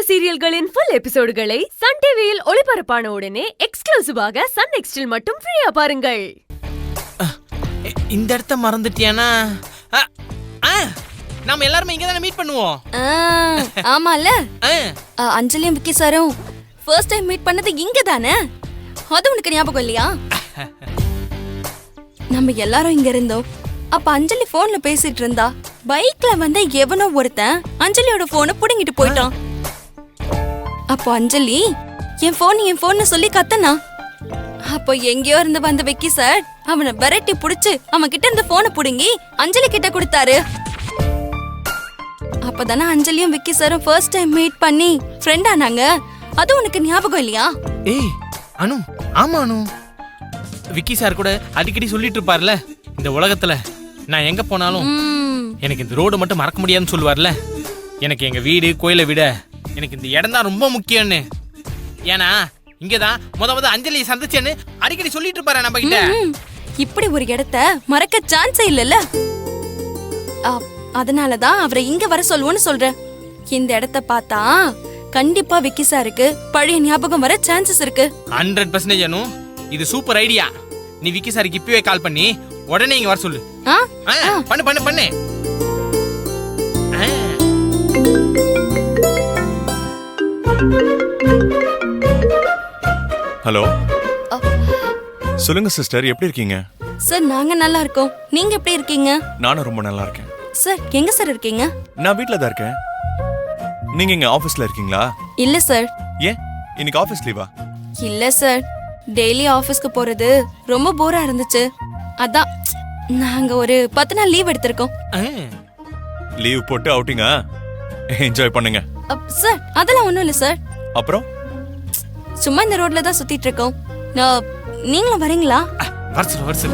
சீரியல்களின் full எபிசோடுகளை Sun டிவியில் ஒளிபரப்பான உடனே எக்ஸ்க்ளூசிவாக சன் நெக்ஸ்டில் மட்டும் ஃப்ரீயா பாருங்கள். இந்த இடத்த மறந்துட்டியானா? நாம எல்லாரும் இங்க தான மீட் பண்ணுவோம். ஆமால. அஞ்சலியும் விக்கி சாரும் ஃபர்ஸ்ட் டைம் மீட் பண்ணது இங்க தானே? அது உனக்கு ஞாபகம் இல்லையா? நம்ம எல்லாரும் இங்க இருந்தோம். அப்ப அஞ்சலி போன்ல பேசிட்டு இருந்தா பைக்ல வந்து எவனோ ஒருத்தன் அஞ்சலியோட போனை புடுங்கிட்டு போயிட்டான். அப்போ அஞ்சலி என் போன் சொல்லி கத்தனா. அப்போ எங்கேயோ இருந்து வந்த விக்கி சார் அவனை விரட்டி புடிச்சு அவன் கிட்ட இருந்த போனை புடுங்கி அஞ்சலி கிட்ட கொடுத்தாரு. அப்பதானே அஞ்சலியும் விக்கி சாரும் ஃபர்ஸ்ட் டைம் மீட் பண்ணி ஃப்ரெண்ட் ஆனாங்க. அது உனக்கு ஞாபகம் இல்லையா? ஏய் அனு, ஆமா அனு, விக்கி சார் கூட அடிக்கடி சொல்லிட்டு இருப்பார்ல, இந்த உலகத்துல நான் எங்க போனாலும் எனக்கு இந்த ரோடு மட்டும் மறக்க முடியாதுன்னு சொல்லுவார்ல. எனக்கு எங்க வீடு கோயிலை விட எனக்கு இந்த இடம் தான் ரொம்ப முக்கியம்னு. ஏன்னா இங்கதான் முத அஞ்சலியை சந்திச்சேன்னு அடிக்கடி சொல்லிட்டு இருப்பாரு நம்ம கிட்ட. இப்படி ஒரு இடத்த மறக்க சான்ஸே இல்லல்ல. அதனாலதான் அவரை இங்க வர சொல்லுவோன்னு சொல்றேன். இந்த இடத்த பார்த்தா கண்டிப்பா விக்கி சாருக்கு பழைய ஞாபகம் வர சான்சஸ் இருக்கு. 100% அனு, இது சூப்பர் ஐடியா. நீ விக்கி சாருக்கு இப்பவே கால் பண்ணி உடனே இங்க வர சொல்லு. பண்ணு பண்ணு பண்ணு. ஹலோ, சொல்லுங்க சிஸ்டர், எப்படி இருக்கீங்க? சார் நாங்க நல்லா இருக்கோம். நீங்க எப்படி இருக்கீங்க? நானும் ரொம்ப நல்லா இருக்கேன். சார் எங்க சார் இருக்கீங்க? நான் வீட்ல தான் இருக்கேன். நீங்க இங்க ஆபீஸ்ல இருக்கீங்களா? இல்ல சார். ஏன் இன்னைக்கு ஆபீஸ் லீவா? இல்ல சார், டெய்லி ஆபீஸ்க்கு போறது ரொம்ப போரா இருந்துச்சு. அதான் நாங்க ஒரு 10 நாள் லீவ் எடுத்திருக்கோம். லீவ் போட்டு அவுட்டிங்கா என்ஜாய் பண்ணுங்க. சார் அதெல்லாம் ஒண்ணும் இல்ல சார். அப்புறம் சும்மா இந்த ரோட்ல தான் சுத்திட்டு இருக்கோம். நீங்களும் வரீங்களா? வரச்சு.